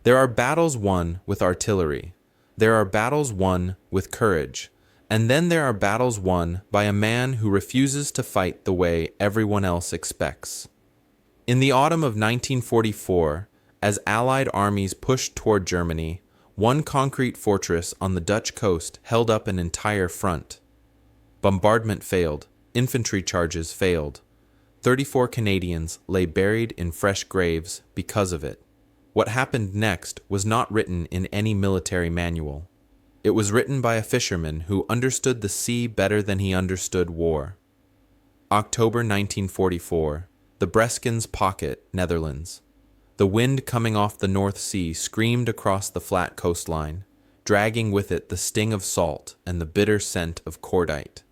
There are battles won with artillery. There are battles won with courage. And then there are battles won by a man who refuses to fight the way everyone else expects. In the autumn of 1944, as Allied armies pushed toward Germany, one concrete fortress on the Dutch coast held up an entire front. Bombardment failed. Infantry charges failed. 34 Canadians lay buried in fresh graves because of it. What happened next was not written in any military manual. It was written by a fisherman who understood the sea better than he understood war. October 1944, the Breskens Pocket, Netherlands. The wind coming off the North Sea screamed across the flat coastline, dragging with it the sting of salt and the bitter scent of cordite.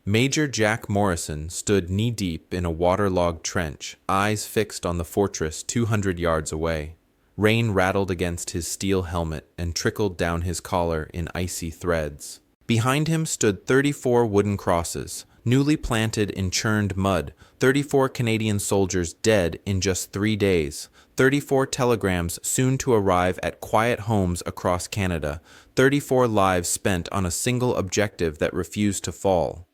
Major Jack Morrison stood knee-deep in a waterlogged trench, eyes fixed on the fortress 200 yards away. Rain rattled against his steel helmet and trickled down his collar in icy threads. Behind him stood 34 wooden crosses, newly planted in churned mud, 34 Canadian soldiers dead in just 3 days, 34 telegrams soon to arrive at quiet homes across Canada, 34 lives spent on a single objective that refused to fall.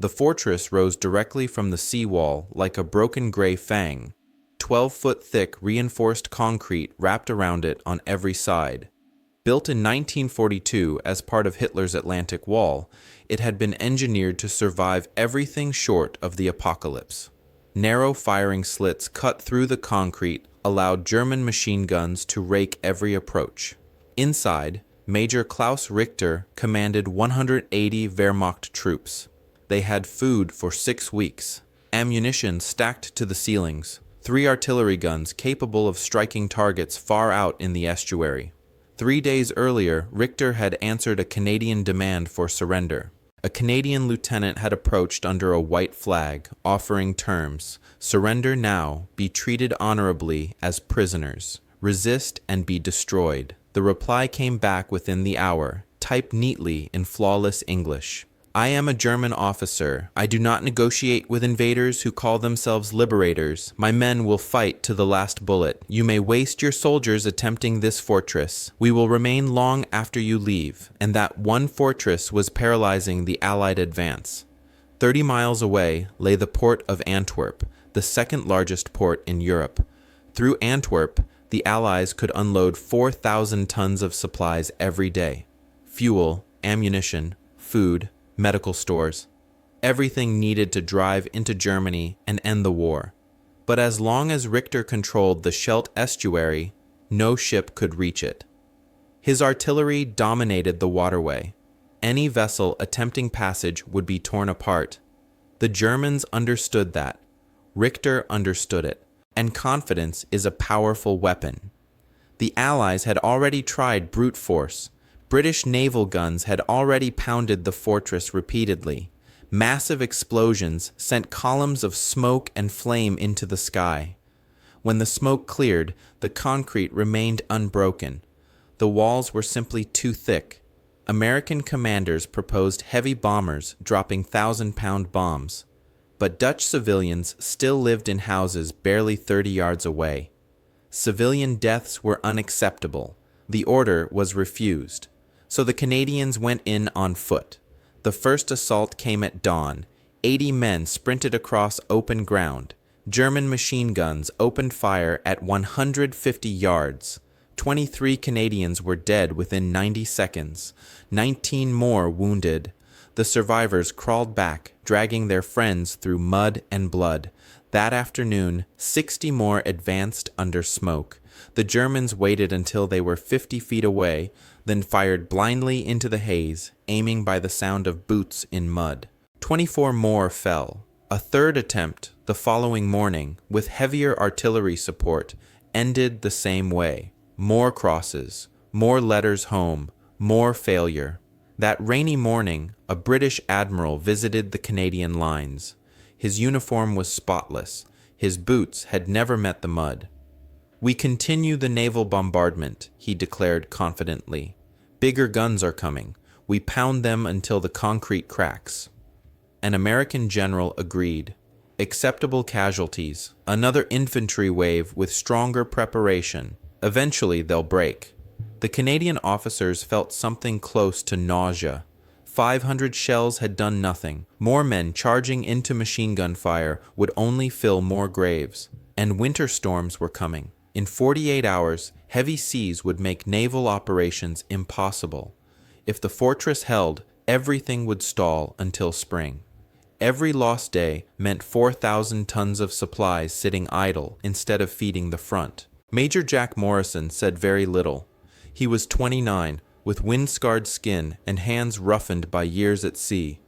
The fortress rose directly from the seawall like a broken gray fang, 12-foot thick reinforced concrete wrapped around it on every side. Built in 1942 as part of Hitler's Atlantic Wall, it had been engineered to survive everything short of the apocalypse. Narrow firing slits cut through the concrete allowed German machine guns to rake every approach. Inside, Major Klaus Richter commanded 180 Wehrmacht troops. They had food for 6 weeks, ammunition stacked to the ceilings, 3 artillery guns capable of striking targets far out in the estuary. 3 days earlier, Richter had answered a Canadian demand for surrender. A Canadian lieutenant had approached under a white flag, offering terms: surrender now, be treated honorably as prisoners, resist and be destroyed. The reply came back within the hour, typed neatly in flawless English. I am a German officer. I do not negotiate with invaders who call themselves liberators. My men will fight to the last bullet. You may waste your soldiers attempting this fortress. We will remain long after you leave. And that one fortress was paralyzing the Allied advance. 30 miles away lay the port of Antwerp, the second largest port in Europe. Through Antwerp, the Allies could unload 4,000 tons of supplies every day. Fuel, ammunition, food, medical stores, everything needed to drive into Germany and end the war. But as long as Richter controlled the Scheldt estuary, no ship could reach it. His artillery dominated the waterway. Any vessel attempting passage would be torn apart. The Germans understood that. Richter understood it. And confidence is a powerful weapon. The Allies had already tried brute force. British naval guns had already pounded the fortress repeatedly. Massive explosions sent columns of smoke and flame into the sky. When the smoke cleared, the concrete remained unbroken. The walls were simply too thick. American commanders proposed heavy bombers dropping 1,000-pound bombs. But Dutch civilians still lived in houses barely 30 yards away. Civilian deaths were unacceptable. The order was refused. So the Canadians went in on foot. The first assault came at dawn. 80 men sprinted across open ground. German machine guns opened fire at 150 yards. 23 Canadians were dead within 90 seconds. 19 more wounded. The survivors crawled back, dragging their friends through mud and blood. That afternoon, 60 more advanced under smoke. The Germans waited until they were 50 feet away, then fired blindly into the haze, aiming by the sound of boots in mud. 24 more fell. A third attempt, the following morning, with heavier artillery support, ended the same way. More crosses, more letters home, more failure. That rainy morning, a British admiral visited the Canadian lines. His uniform was spotless. His boots had never met the mud. "We continue the naval bombardment," he declared confidently. "Bigger guns are coming. We pound them until the concrete cracks." An American general agreed. Acceptable casualties, another infantry wave with stronger preparation. Eventually, they'll break. The Canadian officers felt something close to nausea. 500 shells had done nothing. More men charging into machine gun fire would only fill more graves. And winter storms were coming. In 48 hours, heavy seas would make naval operations impossible. If the fortress held, everything would stall until spring. Every lost day meant 4,000 tons of supplies sitting idle instead of feeding the front. Major Jack Morrison said very little. He was 29, with wind-scarred skin and hands roughened by years at sea.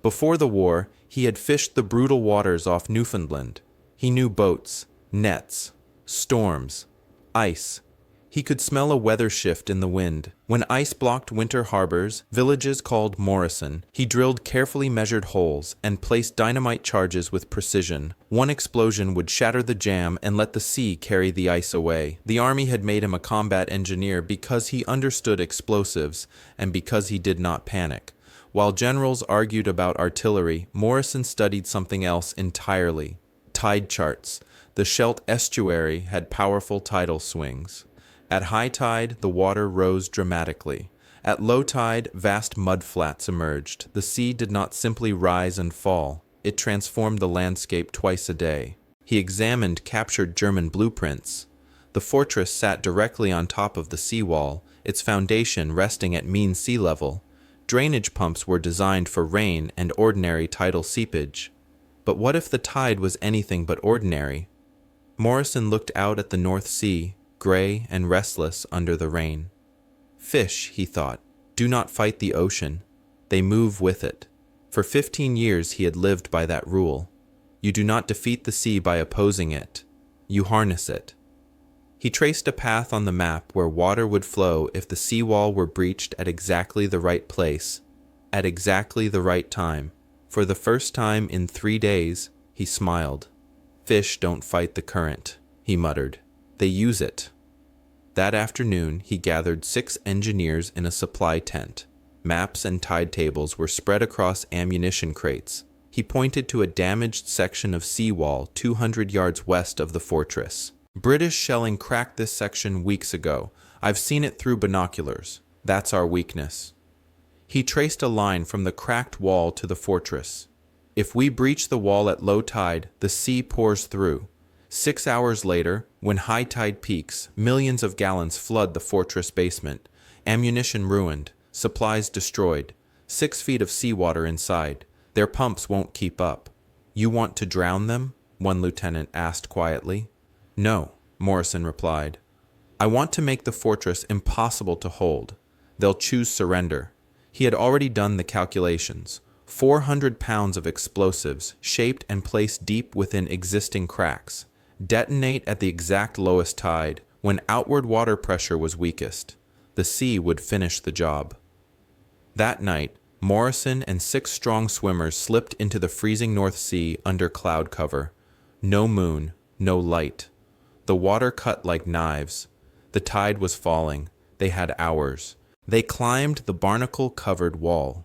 Before the war, he had fished the brutal waters off Newfoundland. He knew boats, nets, storms, ice. He could smell a weather shift in the wind. When ice blocked winter harbors, villages called Morrison, he drilled carefully measured holes and placed dynamite charges with precision. One explosion would shatter the jam and let the sea carry the ice away. The army had made him a combat engineer because he understood explosives and because he did not panic. While generals argued about artillery, Morrison studied something else entirely: tide charts. The Scheldt estuary had powerful tidal swings. At high tide, the water rose dramatically. At low tide, vast mudflats emerged. The sea did not simply rise and fall. It transformed the landscape twice a day. He examined captured German blueprints. The fortress sat directly on top of the seawall, its foundation resting at mean sea level. Drainage pumps were designed for rain and ordinary tidal seepage. But what if the tide was anything but ordinary? Morrison looked out at the North Sea, gray and restless under the rain. Fish, he thought, do not fight the ocean. They move with it. For 15 years he had lived by that rule. You do not defeat the sea by opposing it. You harness it. He traced a path on the map where water would flow if the seawall were breached at exactly the right place, at exactly the right time. For the first time in 3 days, he smiled. Fish don't fight the current, he muttered. They use it. That afternoon, he gathered 6 engineers in a supply tent. Maps and tide tables were spread across ammunition crates. He pointed to a damaged section of seawall 200 yards west of the fortress. British shelling cracked this section weeks ago. I've seen it through binoculars. That's our weakness. He traced a line from the cracked wall to the fortress. If we breach the wall at low tide, the sea pours through. 6 hours later, when high tide peaks, millions of gallons flood the fortress basement. Ammunition ruined, supplies destroyed, 6 feet of seawater inside. Their pumps won't keep up. You want to drown them? One lieutenant asked quietly. No, Morrison replied. I want to make the fortress impossible to hold. They'll choose surrender. He had already done the calculations. 400 pounds of explosives, shaped and placed deep within existing cracks. Detonate at the exact lowest tide, when outward water pressure was weakest. The sea would finish the job. That night, Morrison and 6 strong swimmers slipped into the freezing North Sea under cloud cover. No moon, no light. The water cut like knives. The tide was falling. They had hours. They climbed the barnacle-covered wall.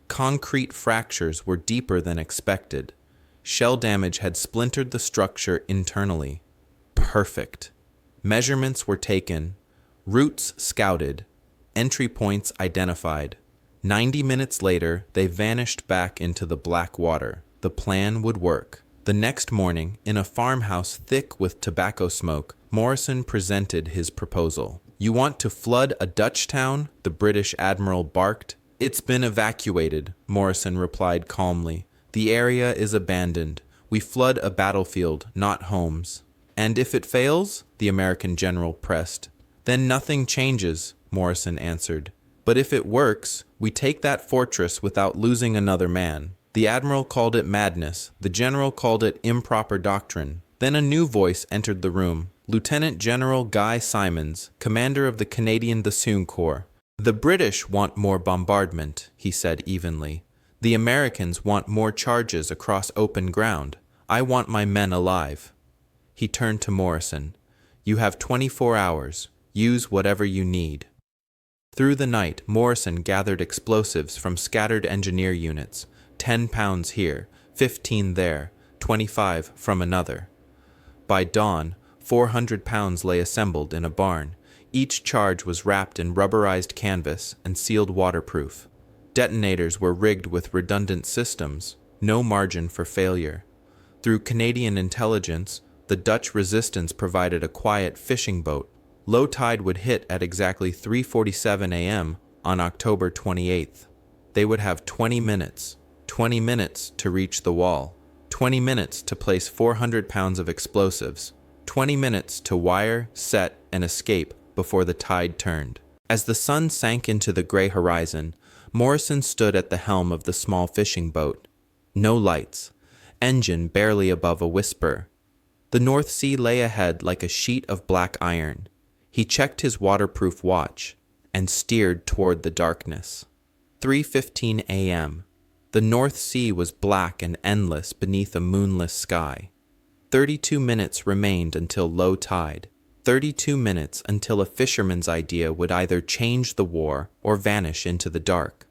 Concrete fractures were deeper than expected. Shell damage had splintered the structure internally. Perfect. Measurements were taken. Routes scouted. Entry points identified. 90 minutes later, they vanished back into the black water. The plan would work. The next morning, in a farmhouse thick with tobacco smoke, Morrison presented his proposal. You want to flood a Dutch town? The British admiral barked. It's been evacuated, Morrison replied calmly. The area is abandoned. We flood a battlefield, not homes. And if it fails? The American general pressed. Then nothing changes, Morrison answered. But if it works, we take that fortress without losing another man. The admiral called it madness. The general called it improper doctrine. Then a new voice entered the room. Lieutenant General Guy Simons, commander of the Canadian Dassault Corps. The British want more bombardment, he said evenly. The Americans want more charges across open ground. I want my men alive. He turned to Morrison. You have 24 hours. Use whatever you need. Through the night, Morrison gathered explosives from scattered engineer units. 10 pounds here, 15 there, 25 from another. By dawn, 400 pounds lay assembled in a barn. Each charge was wrapped in rubberized canvas and sealed waterproof. Detonators were rigged with redundant systems, no margin for failure. Through Canadian intelligence, the Dutch resistance provided a quiet fishing boat. Low tide would hit at exactly 3:47 a.m. on October 28th. They would have 20 minutes to reach the wall, 20 minutes to place 400 pounds of explosives, 20 minutes to wire, set, and escape before the tide turned. As the sun sank into the gray horizon, Morrison stood at the helm of the small fishing boat. No lights, engine barely above a whisper. The North Sea lay ahead like a sheet of black iron. He checked his waterproof watch and steered toward the darkness. 3:15 a.m. The North Sea was black and endless beneath a moonless sky. 32 minutes remained until low tide. 32 minutes until a fisherman's idea would either change the war or vanish into the dark.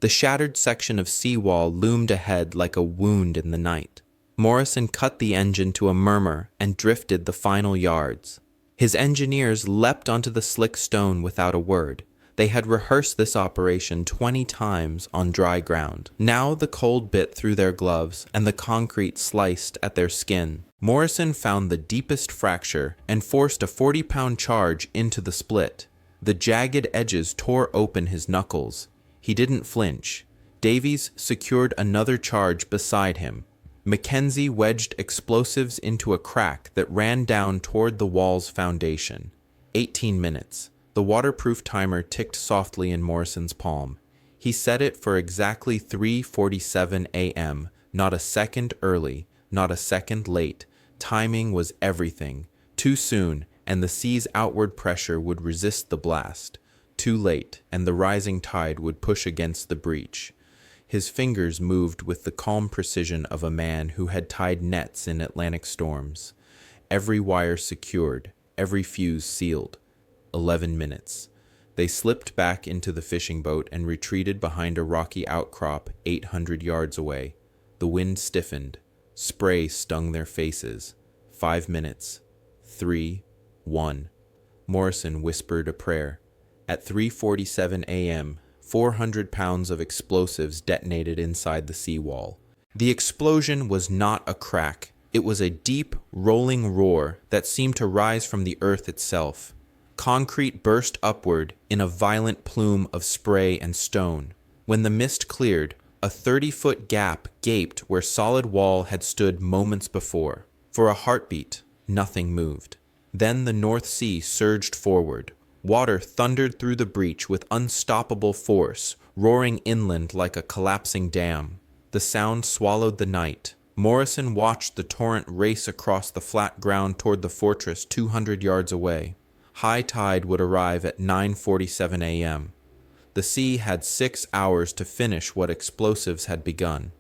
The shattered section of seawall loomed ahead like a wound in the night. Morrison cut the engine to a murmur and drifted the final yards. His engineers leapt onto the slick stone without a word. They had rehearsed this operation 20 times on dry ground. Now the cold bit through their gloves and the concrete sliced at their skin. Morrison found the deepest fracture and forced a 40-pound charge into the split. The jagged edges tore open his knuckles. He didn't flinch. Davies secured another charge beside him. Mackenzie wedged explosives into a crack that ran down toward the wall's foundation. 18 minutes. The waterproof timer ticked softly in Morrison's palm. He set it for exactly 3:47 a.m., not a second early, not a second late. Timing was everything. Too soon, and the sea's outward pressure would resist the blast. Too late, and the rising tide would push against the breach. His fingers moved with the calm precision of a man who had tied nets in Atlantic storms. Every wire secured, every fuse sealed. 11 minutes. They slipped back into the fishing boat and retreated behind a rocky outcrop 800 yards away. The wind stiffened. Spray stung their faces. 5 minutes. 3, 1. Morrison whispered a prayer. At 3:47 a.m., 400 pounds of explosives detonated inside the seawall. The explosion was not a crack. It was a deep, rolling roar that seemed to rise from the earth itself. Concrete burst upward in a violent plume of spray and stone. When the mist cleared, a 30-foot gap gaped where solid wall had stood moments before. For a heartbeat, nothing moved. Then the North Sea surged forward. Water thundered through the breach with unstoppable force, roaring inland like a collapsing dam. The sound swallowed the night. Morrison watched the torrent race across the flat ground toward the fortress 200 yards away. High tide would arrive at 9:47 a.m. The sea had 6 hours to finish what explosives had begun.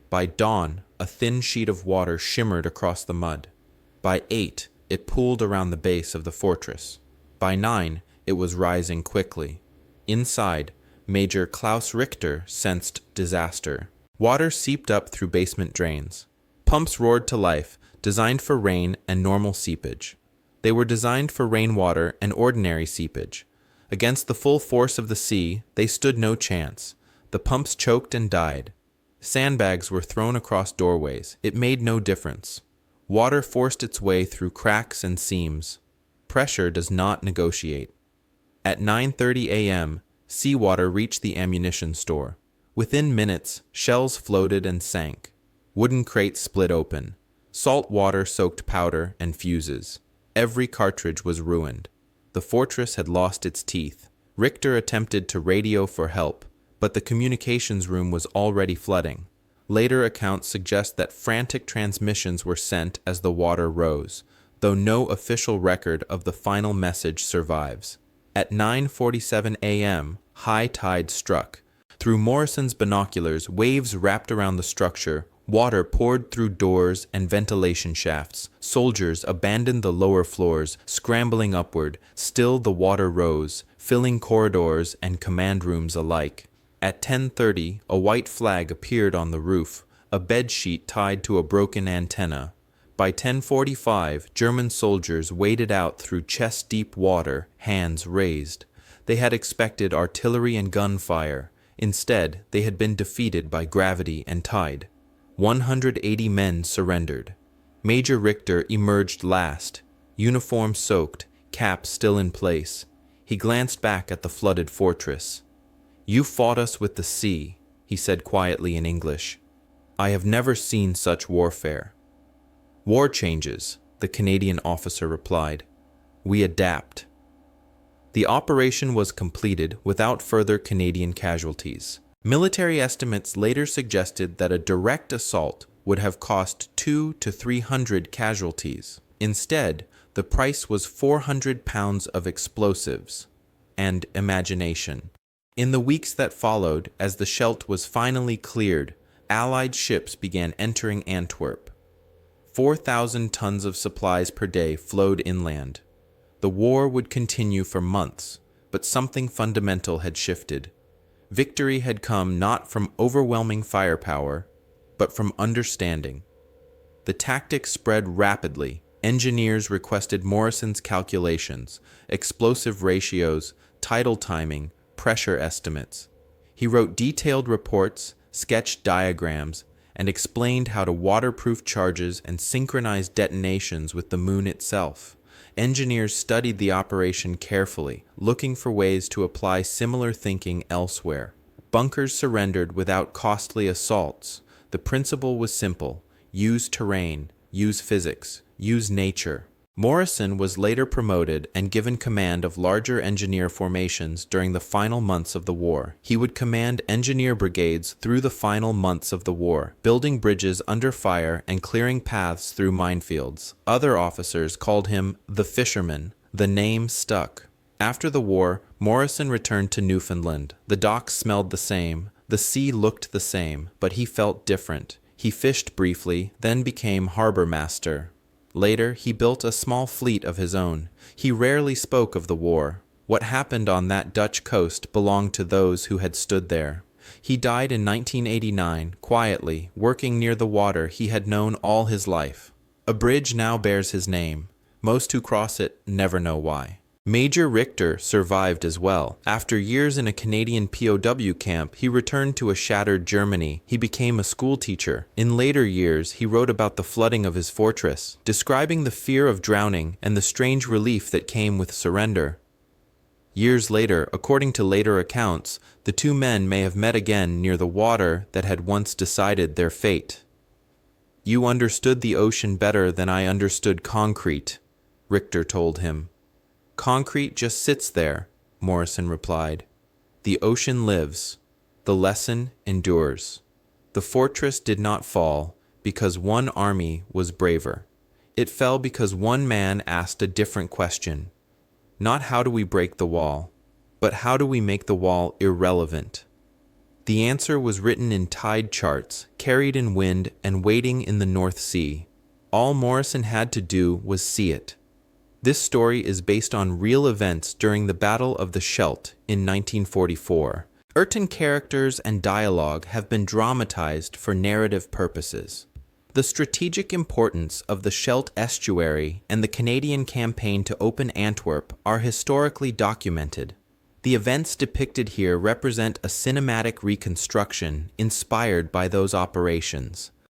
By dawn, a thin sheet of water shimmered across the mud. By 8, it pooled around the base of the fortress. By 9, it was rising quickly. Inside, Major Klaus Richter sensed disaster. Water seeped up through basement drains. Pumps roared to life, designed for rain and normal seepage. They were designed for rainwater and ordinary seepage. Against the full force of the sea, they stood no chance. The pumps choked and died. Sandbags were thrown across doorways. It made no difference. Water forced its way through cracks and seams. Pressure does not negotiate. At 9:30 a.m., seawater reached the ammunition store. Within minutes, shells floated and sank. Wooden crates split open. Salt water soaked powder and fuses. Every cartridge was ruined. The fortress had lost its teeth. Richter attempted to radio for help, but the communications room was already flooding. Later accounts suggest that frantic transmissions were sent as the water rose, though no official record of the final message survives. At 9:47 a.m., high tide struck. Through Morrison's binoculars, waves wrapped around the structure. Water poured through doors and ventilation shafts. Soldiers abandoned the lower floors, scrambling upward. Still the water rose, filling corridors and command rooms alike. At 10:30, a white flag appeared on the roof, a bedsheet tied to a broken antenna. By 10:45, German soldiers waded out through chest-deep water, hands raised. They had expected artillery and gunfire. Instead, they had been defeated by gravity and tide. 180 men surrendered. Major Richter emerged last, uniform soaked, cap still in place. He glanced back at the flooded fortress. "You fought us with the sea," he said quietly in English. "I have never seen such warfare." "War changes," the Canadian officer replied. "We adapt." The operation was completed without further Canadian casualties. Military estimates later suggested that a direct assault would have cost 200 to 300 casualties. Instead, the price was 400 pounds of explosives and imagination. In the weeks that followed, as the Scheldt was finally cleared, Allied ships began entering Antwerp. 4,000 tons of supplies per day flowed inland. The war would continue for months, but something fundamental had shifted. Victory had come not from overwhelming firepower, but from understanding. The tactics spread rapidly. Engineers requested Morrison's calculations, explosive ratios, tidal timing, pressure estimates. He wrote detailed reports, sketched diagrams, and explained how to waterproof charges and synchronize detonations with the moon itself. Engineers studied the operation carefully, looking for ways to apply similar thinking elsewhere. Bunkers surrendered without costly assaults. The principle was simple: use terrain, use physics, use nature. Morrison was later promoted and given command of larger engineer formations during the final months of the war. He would command engineer brigades through the final months of the war, building bridges under fire and clearing paths through minefields. Other officers called him the fisherman. The name stuck. After the war, Morrison returned to Newfoundland. The docks smelled the same, the sea looked the same, but he felt different. He fished briefly, then became harbor master. Later, he built a small fleet of his own. He rarely spoke of the war. What happened on that Dutch coast belonged to those who had stood there. He died in 1989, quietly, working near the water he had known all his life. A bridge now bears his name. Most who cross it never know why. Major Richter survived as well. After years in a Canadian POW camp, he returned to a shattered Germany. He became a schoolteacher. In later years, he wrote about the flooding of his fortress, describing the fear of drowning and the strange relief that came with surrender. Years later, according to later accounts, the two men may have met again near the water that had once decided their fate. "You understood the ocean better than I understood concrete," Richter told him. "Concrete just sits there," Morrison replied. "The ocean lives. The lesson endures." The fortress did not fall because one army was braver. It fell because one man asked a different question. Not how do we break the wall, but how do we make the wall irrelevant? The answer was written in tide charts, carried in wind, and waiting in the North Sea. All Morrison had to do was see it. This story is based on real events during the Battle of the Scheldt in 1944. Certain characters and dialogue have been dramatized for narrative purposes. The strategic importance of the Scheldt estuary and the Canadian campaign to open Antwerp are historically documented. The events depicted here represent a cinematic reconstruction inspired by those operations.